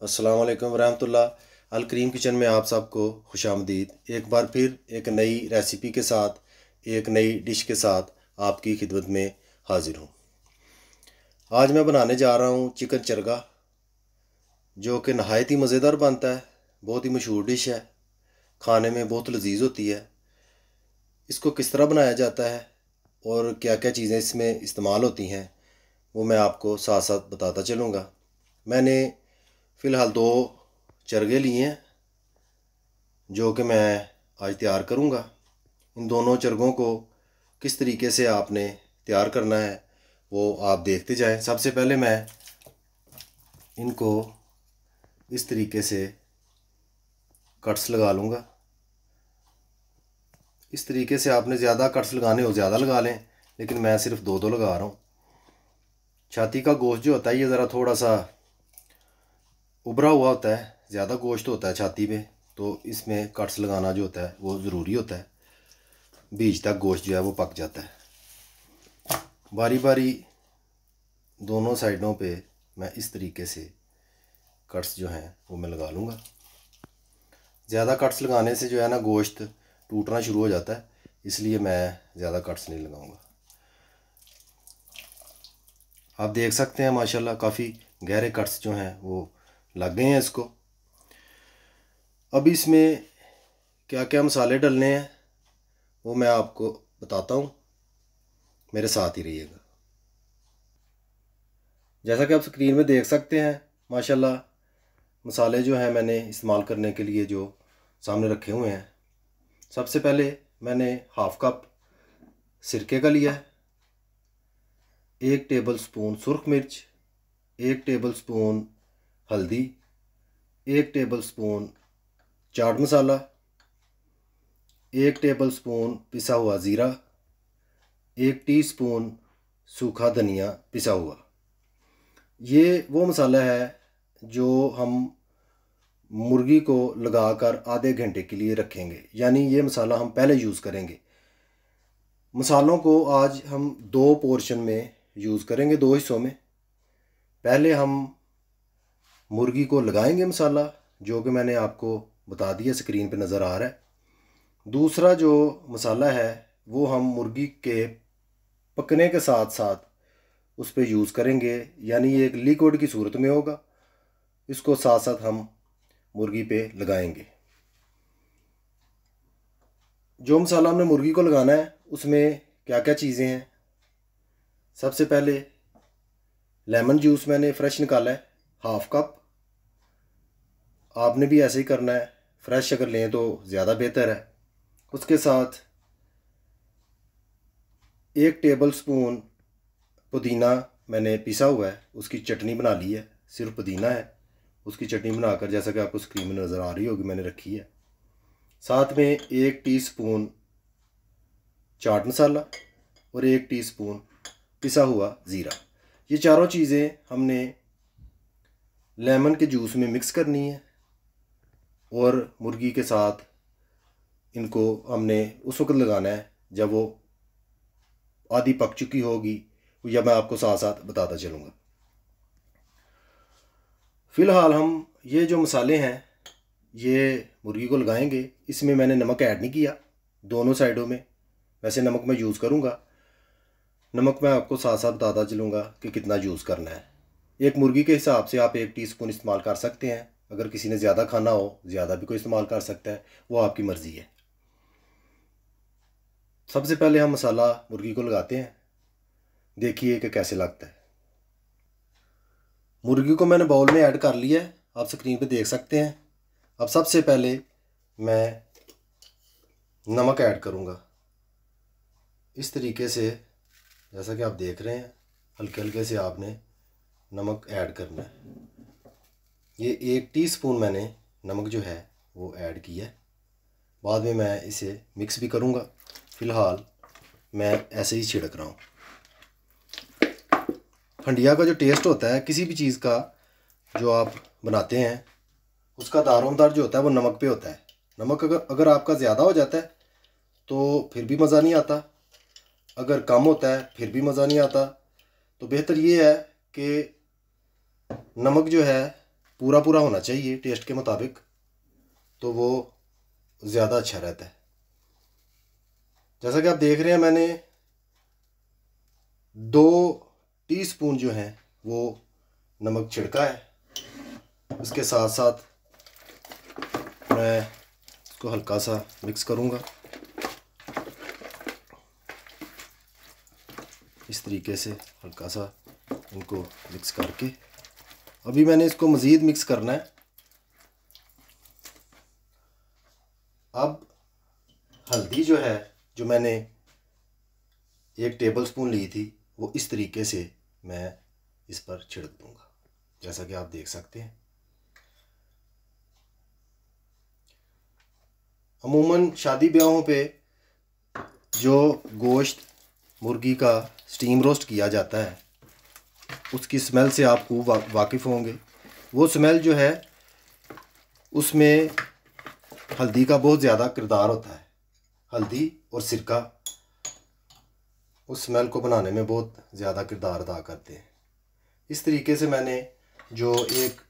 अस्सलाम वालेकुम वरहमतुल्लाह। अल करीम किचन में आप सबको खुशामदीद। एक बार फिर एक नई रेसिपी के साथ, एक नई डिश के साथ आपकी खिदमत में हाजिर हूँ। आज मैं बनाने जा रहा हूँ चिकन चरगा, जो कि नहायत ही मज़ेदार बनता है। बहुत ही मशहूर डिश है, खाने में बहुत लजीज होती है। इसको किस तरह बनाया जाता है और क्या क्या चीज़ें इसमें इस्तेमाल होती हैं, वो मैं आपको साथ साथ बताता चलूँगा। मैंने फ़िलहाल 2 चरगे लिए हैं जो कि मैं आज तैयार करूँगा। इन दोनों चरगों को किस तरीके से आपने तैयार करना है वो आप देखते जाएं। सबसे पहले मैं इनको इस तरीके से कट्स लगा लूँगा। इस तरीके से आपने ज़्यादा कट्स लगाने हो ज़्यादा लगा लें, लेकिन मैं सिर्फ 2 लगा रहा हूँ। छाती का गोश्त जो होता है ये ज़रा थोड़ा सा उभरा हुआ होता है, ज़्यादा गोश्त होता है छाती पे, तो इसमें कट्स लगाना जो होता है वो ज़रूरी होता है। बीच तक गोश्त जो है वो पक जाता है। बारी बारी दोनों साइडों पे मैं इस तरीके से कट्स जो हैं वो मैं लगा लूँगा। ज़्यादा कट्स लगाने से जो है ना गोश्त टूटना शुरू हो जाता है, इसलिए मैं ज़्यादा कट्स नहीं लगाऊंगा। आप देख सकते हैं माशाल्लाह काफ़ी गहरे कट्स जो हैं वो लग गए हैं इसको। अब इसमें क्या क्या मसाले डलने हैं वो मैं आपको बताता हूँ, मेरे साथ ही रहिएगा। जैसा कि आप स्क्रीन में देख सकते हैं माशाल्लाह मसाले जो हैं मैंने इस्तेमाल करने के लिए जो सामने रखे हुए हैं। सबसे पहले मैंने हाफ़ कप सिरके का लिया है, 1 टेबल स्पून सुरख मिर्च, 1 टेबल स्पून हल्दी, 1 table spoon chaat masala, 1 table spoon पिसा हुआ ज़ीरा, 1 टीस्पून सूखा धनिया पिसा हुआ। ये वो मसाला है जो हम मुर्गी को लगाकर आधे घंटे के लिए रखेंगे, यानी ये मसाला हम पहले यूज़ करेंगे। मसालों को आज हम 2 पोर्शन में यूज़ करेंगे, 2 हिस्सों में। पहले हम मुर्गी को लगाएंगे मसाला, जो कि मैंने आपको बता दिया, स्क्रीन पे नज़र आ रहा है। दूसरा जो मसाला है वो हम मुर्गी के पकने के साथ साथ उस पर यूज़ करेंगे, यानी ये एक लिक्विड की सूरत में होगा। इसको साथ साथ हम मुर्गी पे लगाएंगे। जो मसाला हमने मुर्गी को लगाना है उसमें क्या क्या चीज़ें हैं। सबसे पहले लेमन जूस मैंने फ्रेश निकाला है, हाफ़ कप। आपने भी ऐसे ही करना है, फ्रेश अगर लें तो ज़्यादा बेहतर है। उसके साथ 1 टेबल स्पून पुदीना मैंने पिसा हुआ है, उसकी चटनी बना ली है। सिर्फ पुदीना है, उसकी चटनी बनाकर जैसा कि आपको स्क्रीन में नज़र आ रही होगी मैंने रखी है। साथ में 1 टीस्पून चाट मसाला और 1 टीस्पून पिसा हुआ ज़ीरा। ये चारों चीज़ें हमने लेमन के जूस में मिक्स करनी है और मुर्गी के साथ इनको हमने उस वक्त लगाना है जब वो आधी पक चुकी होगी, या मैं आपको साथ साथ बताता चलूँगा। फ़िलहाल हम ये जो मसाले हैं ये मुर्गी को लगाएंगे। इसमें मैंने नमक ऐड नहीं किया दोनों साइडों में, वैसे नमक मैं यूज़ करूँगा। नमक मैं आपको साथ साथ बताता चलूँगा कि कितना यूज़ करना है। एक मुर्गी के हिसाब से आप 1 टीस्पून इस्तेमाल कर सकते हैं। अगर किसी ने ज़्यादा खाना हो ज़्यादा भी कोई इस्तेमाल कर सकता है, वो आपकी मर्ज़ी है। सबसे पहले हम मसाला मुर्गी को लगाते हैं, देखिए कि कैसे लगता है। मुर्गी को मैंने बाउल में ऐड कर लिया है, आप स्क्रीन पे देख सकते हैं। अब सबसे पहले मैं नमक ऐड करूँगा इस तरीके से, जैसा कि आप देख रहे हैं हल्के हल्के से आपने नमक ऐड करना है। ये 1 टीस्पून मैंने नमक जो है वो ऐड किया है। बाद में मैं इसे मिक्स भी करूँगा, फ़िलहाल मैं ऐसे ही छिड़क रहा हूँ। हंडिया का जो टेस्ट होता है किसी भी चीज़ का जो आप बनाते हैं, उसका दारोमदार जो होता है वो नमक पे होता है। नमक अगर आपका ज़्यादा हो जाता है तो फिर भी मज़ा नहीं आता, अगर कम होता है फिर भी मज़ा नहीं आता। तो बेहतर ये है कि नमक जो है पूरा पूरा होना चाहिए टेस्ट के मुताबिक, तो वो ज़्यादा अच्छा रहता है। जैसा कि आप देख रहे हैं मैंने 2 टीस्पून जो है वो नमक छिड़का है। इसके साथ साथ मैं इसको हल्का सा मिक्स करूँगा इस तरीके से, हल्का सा इनको मिक्स करके। अभी मैंने इसको मज़ीद मिक्स करना है। अब हल्दी जो है, जो मैंने 1 टेबल स्पून ली थी, वो इस तरीके से मैं इस पर छिड़क दूंगा, जैसा कि आप देख सकते हैं। अमूमन शादी ब्याहों पे जो गोश्त मुर्गी का स्टीम रोस्ट किया जाता है, उसकी स्मेल से आप खूब वाकिफ़ होंगे। वो स्मेल जो है उसमें हल्दी का बहुत ज़्यादा किरदार होता है। हल्दी और सिरका उस स्मेल को बनाने में बहुत ज़्यादा किरदार अदा करते हैं। इस तरीके से मैंने जो 1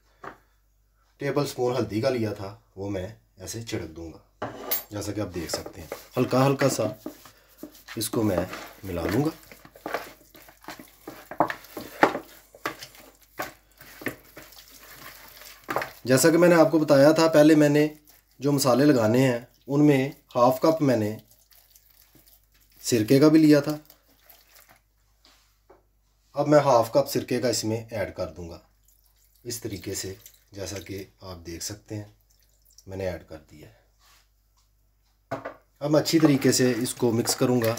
टेबल स्पून हल्दी का लिया था वो मैं ऐसे छिड़क दूंगा, जैसा कि आप देख सकते हैं। हल्का हल्का सा इसको मैं मिला लूँगा। जैसा कि मैंने आपको बताया था, पहले मैंने जो मसाले लगाने हैं उनमें 1/2 कप मैंने सिरके का भी लिया था। अब मैं 1/2 कप सिरके का इसमें ऐड कर दूंगा इस तरीके से, जैसा कि आप देख सकते हैं मैंने ऐड कर दिया है। अब मैं अच्छी तरीके से इसको मिक्स करूंगा।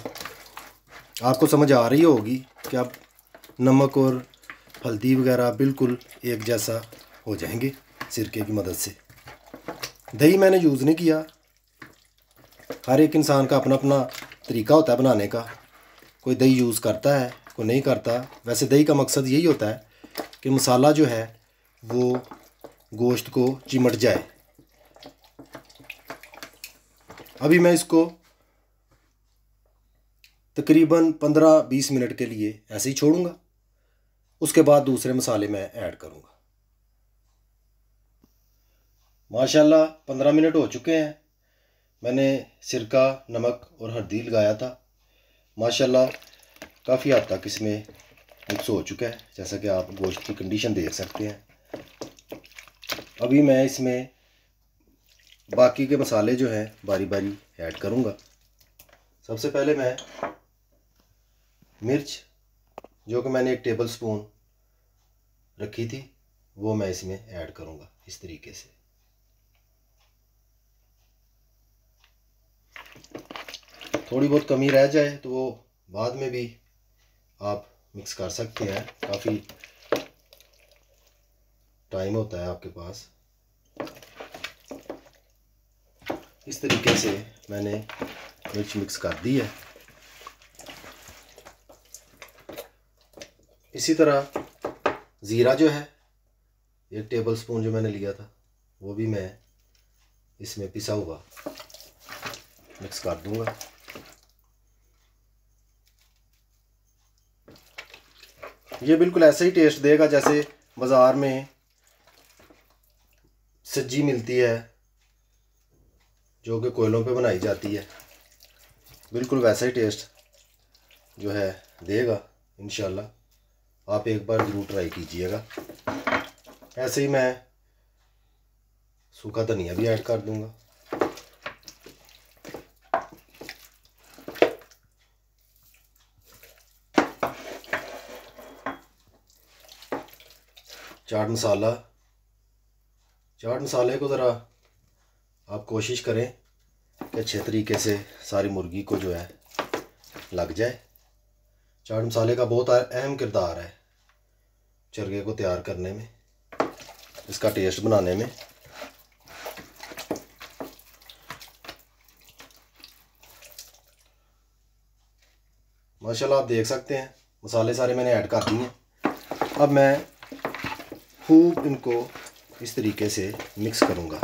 आपको समझ आ रही होगी कि अब नमक और हल्दी वगैरह बिल्कुल एक जैसा हो जाएंगे सिरके की मदद से। दही मैंने यूज़ नहीं किया। हर एक इंसान का अपना अपना तरीका होता है बनाने का। कोई दही यूज़ करता है, कोई नहीं करता। वैसे दही का मकसद यही होता है कि मसाला जो है वो गोश्त को चिमट जाए। अभी मैं इसको तकरीबन 15-20 मिनट के लिए ऐसे ही छोड़ूंगा। उसके बाद दूसरे मसाले मैं ऐड करूंगा। माशाल्लाह 15 मिनट हो चुके हैं। मैंने सिरका, नमक और हल्दी लगाया था। माशाल्लाह काफ़ी हद तक इसमें मिक्स हो चुका है, जैसा कि आप गोश्त की कंडीशन देख सकते हैं। अभी मैं इसमें बाकी के मसाले जो हैं बारी बारी ऐड करूंगा। सबसे पहले मैं मिर्च, जो कि मैंने 1 टेबल स्पून रखी थी, वो मैं इसमें ऐड करूंगा इस तरीके से। थोड़ी बहुत कमी रह जाए तो वो बाद में भी आप मिक्स कर सकते हैं। काफ़ी टाइम होता है आपके पास। इस तरीके से मैंने मिर्च मिक्स कर दी है। इसी तरह ज़ीरा जो है 1 टेबल स्पून जो मैंने लिया था, वो भी मैं इसमें पिसा हुआ मिक्स कर दूंगा। ये बिल्कुल ऐसे ही टेस्ट देगा जैसे बाज़ार में सज्जी मिलती है, जो कि कोयलों पे बनाई जाती है। बिल्कुल वैसा ही टेस्ट जो है देगा इंशाल्लाह। आप एक बार ज़रूर ट्राई कीजिएगा। ऐसे ही मैं सूखा धनिया भी ऐड कर दूंगा। चाट मसाले को ज़रा आप कोशिश करें कि अच्छे तरीके से सारी मुर्गी को जो है लग जाए। चाट मसाले का बहुत अहम किरदार है चरगे को तैयार करने में, इसका टेस्ट बनाने में। माशाल्लाह आप देख सकते हैं मसाले सारे मैंने ऐड कर दिए हैं। अब मैं खूब इनको इस तरीके से मिक्स करूंगा।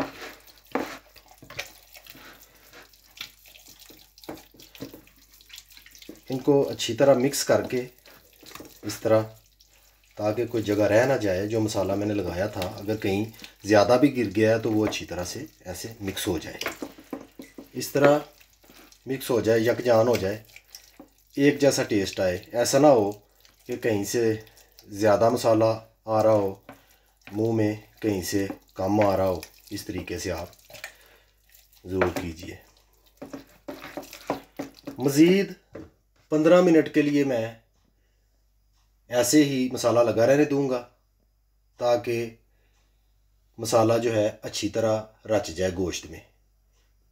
इनको अच्छी तरह मिक्स करके इस तरह, ताकि कोई जगह रह ना जाए जो मसाला मैंने लगाया था। अगर कहीं ज़्यादा भी गिर गया है तो वो अच्छी तरह से ऐसे मिक्स हो जाए। इस तरह मिक्स हो जाए, यकजान हो जाए, एक जैसा टेस्ट आए। ऐसा ना हो कि कहीं से ज़्यादा मसाला आ रहा हो मुंह में, कहीं से कम आ रहा हो। इस तरीके से आप ज़रूर कीजिए। मज़ीद 15 मिनट के लिए मैं ऐसे ही मसाला लगा रहने दूंगा ताकि मसाला जो है अच्छी तरह रच जाए गोश्त में।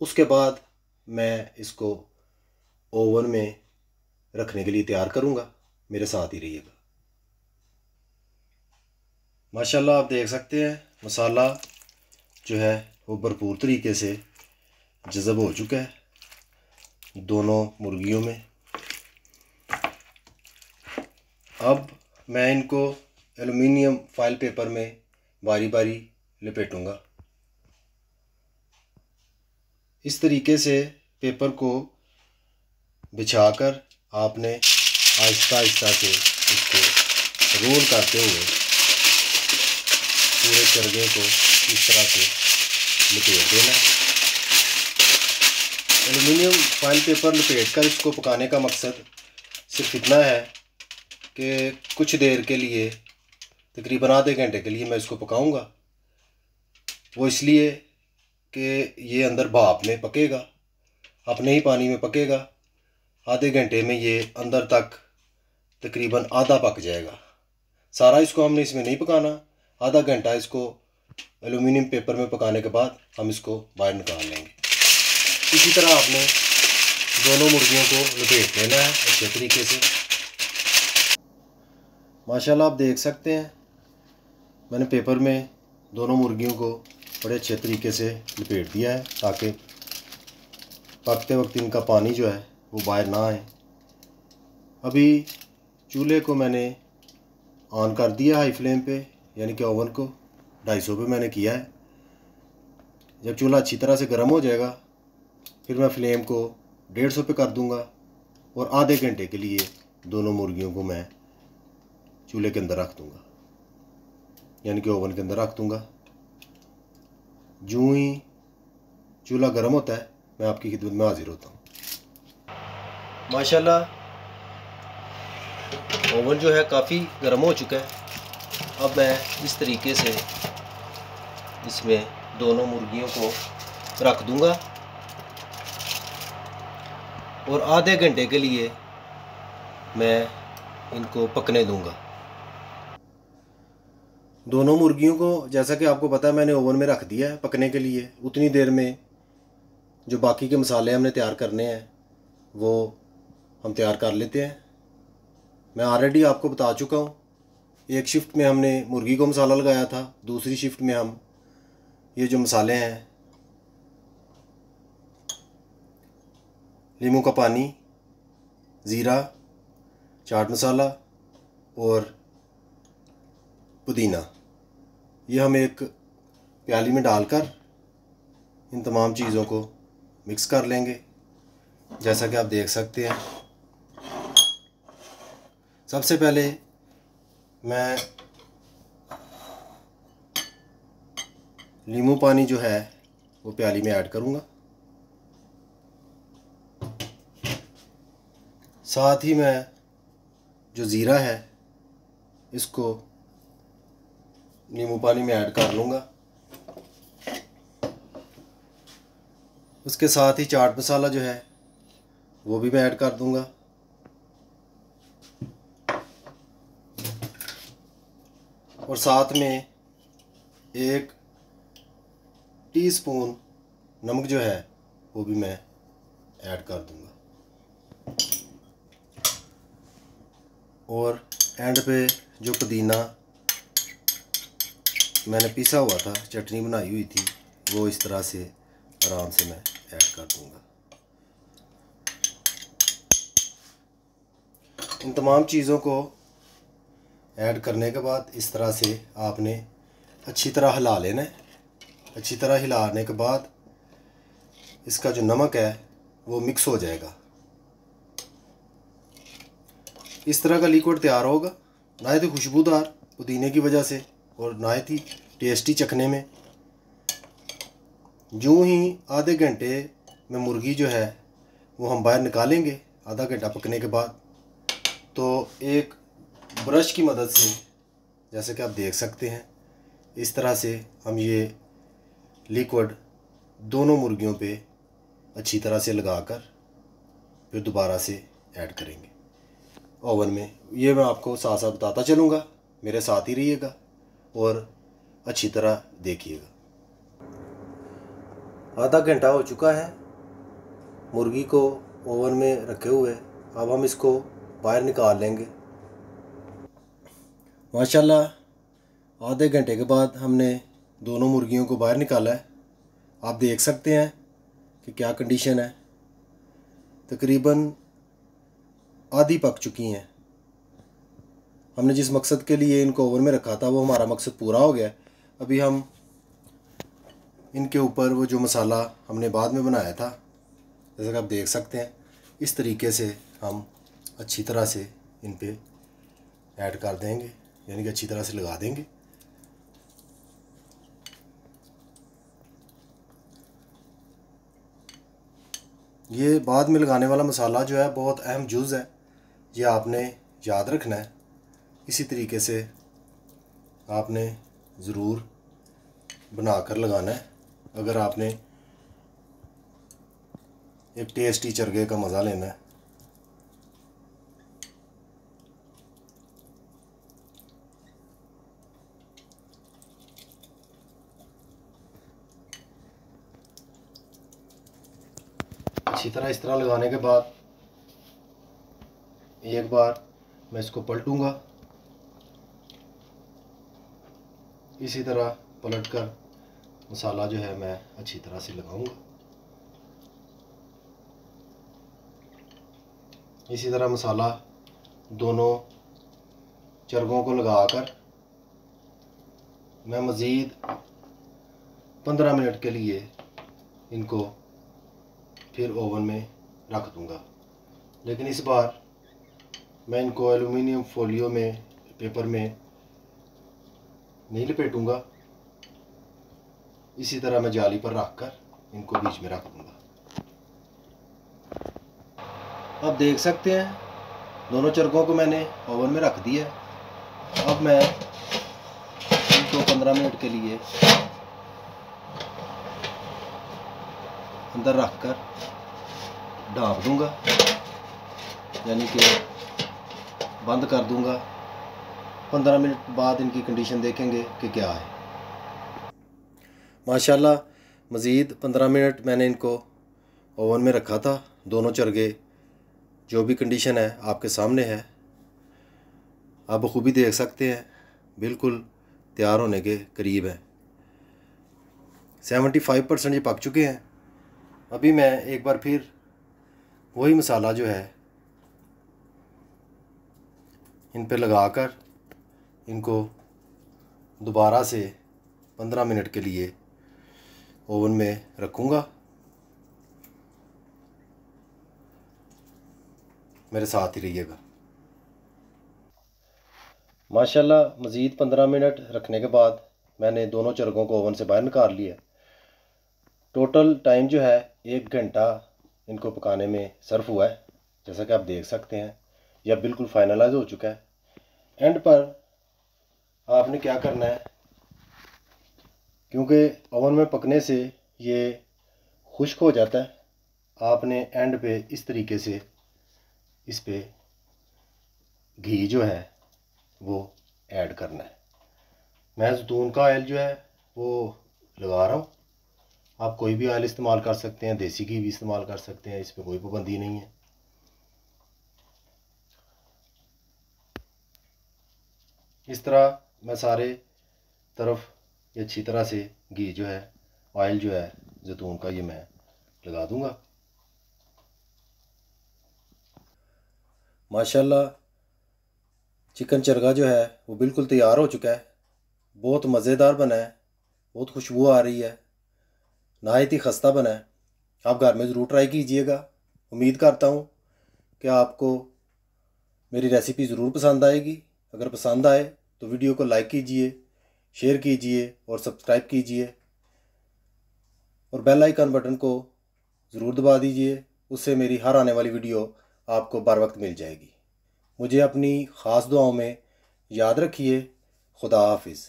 उसके बाद मैं इसको ओवन में रखने के लिए तैयार करूंगा। मेरे साथ ही रहिएगा। माशाल्लाह आप देख सकते हैं मसाला जो है वो भरपूर तरीके से जज़ब हो चुका है दोनों मुर्गियों में। अब मैं इनको एलुमिनियम फॉइल पेपर में बारी बारी लपेटूंगा। इस तरीके से पेपर को बिछाकर आपने आहिस्ता आहिस्ता से इसको रोल करते हुए पूरे चरगे को इस तरह से लपेट देना। एलुमिनियम फॉइल पेपर लपेट कर इसको पकाने का मकसद सिर्फ इतना है कि कुछ देर के लिए, तकरीबन आधे घंटे के लिए मैं इसको पकाऊंगा। वो इसलिए कि ये अंदर भाप में पकेगा, अपने ही पानी में पकेगा। आधे घंटे में ये अंदर तक तकरीबन आधा पक जाएगा। सारा इसको हमने इसमें नहीं पकाना, आधा घंटा इसको एलुमिनियम पेपर में पकाने के बाद हम इसको बाहर निकाल लेंगे। इसी तरह आपने दोनों मुर्गियों को लपेट लेना है अच्छे तरीके से। माशाल्लाह आप देख सकते हैं मैंने पेपर में दोनों मुर्गियों को बड़े अच्छे तरीके से लपेट दिया है ताकि पकते वक्त इनका पानी जो है वो बाहर ना आए। अभी चूल्हे को मैंने ऑन कर दिया हाई फ्लेम पे, यानी कि ओवन को 250 पे मैंने किया है। जब चूल्हा अच्छी तरह से गर्म हो जाएगा फिर मैं फ्लेम को 150 पे कर दूंगा और आधे घंटे के लिए दोनों मुर्गियों को मैं चूल्हे के अंदर रख दूंगा, यानी कि ओवन के अंदर रख दूंगा। जूँ ही चूल्हा गर्म होता है मैं आपकी खिदमत में हाजिर होता हूँ। माशाल्लाह ओवन जो है काफ़ी गर्म हो चुका है। अब मैं इस तरीके से इसमें दोनों मुर्गियों को रख दूंगा और आधे घंटे के लिए मैं इनको पकने दूंगा। दोनों मुर्गियों को जैसा कि आपको पता है मैंने ओवन में रख दिया है पकने के लिए। उतनी देर में जो बाकी के मसाले हमने तैयार करने हैं वो हम तैयार कर लेते हैं। मैं ऑलरेडी आपको बता चुका हूँ, एक शिफ्ट में हमने मुर्गी को मसाला लगाया था, दूसरी शिफ्ट में हम ये जो मसाले हैं नींबू का पानी, ज़ीरा, चाट मसाला और पुदीना, ये हम एक प्याली में डालकर इन तमाम चीज़ों को मिक्स कर लेंगे जैसा कि आप देख सकते हैं। सबसे पहले मैं नींबू पानी जो है वो प्याली में ऐड करूँगा, साथ ही मैं जो ज़ीरा है इसको नींबू पानी में ऐड कर लूँगा। उसके साथ ही चाट मसाला जो है वो भी मैं ऐड कर दूँगा। और साथ में 1 टीस्पून नमक जो है वो भी मैं ऐड कर दूँगा। और एंड पे जो पुदीना मैंने पिसा हुआ था, चटनी बनाई हुई थी, वो इस तरह से आराम से मैं ऐड कर दूँगा। इन तमाम चीज़ों को ऐड करने के बाद इस तरह से आपने अच्छी तरह हिला लेना है। अच्छी तरह हिलाने के बाद इसका जो नमक है वो मिक्स हो जाएगा। इस तरह का लिक्विड तैयार होगा, नहायत ही खुशबूदार पुदीने की वजह से और नहायत ही टेस्टी चखने में। यूँ ही आधे घंटे में मुर्गी जो है वो हम बाहर निकालेंगे। आधा घंटा पकने के बाद तो एक ब्रश की मदद से, जैसे कि आप देख सकते हैं, इस तरह से हम ये लिक्विड दोनों मुर्गियों पे अच्छी तरह से लगाकर फिर दोबारा से ऐड करेंगे ओवन में। ये मैं आपको साथ साथ बताता चलूँगा, मेरे साथ ही रहिएगा और अच्छी तरह देखिएगा। आधा घंटा हो चुका है मुर्गी को ओवन में रखे हुए। अब हम इसको बाहर निकाल लेंगे। माशाल्लाह आधे घंटे के बाद हमने दोनों मुर्गियों को बाहर निकाला है। आप देख सकते हैं कि क्या कंडीशन है। तकरीबन आधी पक चुकी हैं। हमने जिस मकसद के लिए इनको ओवन में रखा था वो हमारा मकसद पूरा हो गया। अभी हम इनके ऊपर वो जो मसाला हमने बाद में बनाया था, जैसा कि आप देख सकते हैं, इस तरीके से हम अच्छी तरह से इन पे ऐड कर देंगे, यानी कि अच्छी तरह से लगा देंगे। ये बाद में लगाने वाला मसाला जो है बहुत अहम जुज़ है, ये आपने याद रखना है। इसी तरीके से आपने ज़रूर बना कर लगाना है अगर आपने एक टेस्टी चरगे का मज़ा लेना है। अच्छी तरह इस तरह लगाने के बाद एक बार मैं इसको पलटूंगा। इसी तरह पलटकर मसाला जो है मैं अच्छी तरह से लगाऊंगा। इसी तरह मसाला दोनों चरगों को लगाकर मैं मज़ीद 15 मिनट के लिए इनको फिर ओवन में रख दूंगा। लेकिन इस बार मैं इनको एल्युमिनियम फोलियो में, पेपर में नहीं लपेटूंगा। इसी तरह मैं जाली पर रख कर इनको बीच में रख दूंगा। आप देख सकते हैं दोनों चरगों को मैंने ओवन में रख दिया। अब मैं इनको 15 मिनट के लिए अंदर रख कर ढाँप दूंगा, यानी कि बंद कर दूंगा। 15 मिनट बाद इनकी कंडीशन देखेंगे कि क्या है। माशाल्लाह मज़ीद 15 मिनट मैंने इनको ओवन में रखा था। दोनों चरगे जो भी कंडीशन है आपके सामने है, आप बखूबी देख सकते हैं, बिल्कुल तैयार होने के करीब है। 75% ये पक चुके हैं। अभी मैं एक बार फिर वही मसाला जो है इन पे लगाकर इनको दोबारा से 15 मिनट के लिए ओवन में रखूँगा। मेरे साथ ही रहिएगा। माशाल्लाह मज़ीद 15 मिनट रखने के बाद मैंने दोनों चरगों को ओवन से बाहर निकाल लिया। टोटल टाइम जो है 1 घंटा इनको पकाने में सर्फ हुआ है। जैसा कि आप देख सकते हैं यह बिल्कुल फाइनलाइज हो चुका है। एंड पर आपने क्या करना है, क्योंकि ओवन में पकने से ये खुश्क हो जाता है, आपने एंड पे इस तरीके से इस पे घी जो है वो ऐड करना है। मैं ज़ैतून का ऑयल जो है वो लगा रहा हूँ। आप कोई भी ऑयल इस्तेमाल कर सकते हैं, देसी घी भी इस्तेमाल कर सकते हैं, इस पर कोई पाबंदी नहीं है। इस तरह मैं सारे तरफ ये अच्छी तरह से घी जो है, ऑयल जो है ज़ैतून का, ये मैं लगा दूंगा। माशाल्लाह चिकन चरगा जो है वो बिल्कुल तैयार हो चुका है। बहुत मज़ेदार बना है, बहुत खुशबू आ रही है, नहायत ही खस्ता बना है। आप घर में ज़रूर ट्राई कीजिएगा। उम्मीद करता हूँ कि आपको मेरी रेसिपी ज़रूर पसंद आएगी। अगर पसंद आए तो वीडियो को लाइक कीजिए, शेयर कीजिए और सब्सक्राइब कीजिए। और बेल आइकन बटन को ज़रूर दबा दीजिए, उससे मेरी हर आने वाली वीडियो आपको बर वक्त मिल जाएगी। मुझे अपनी ख़ास दुआओं में याद रखिए। खुदा हाफिज़।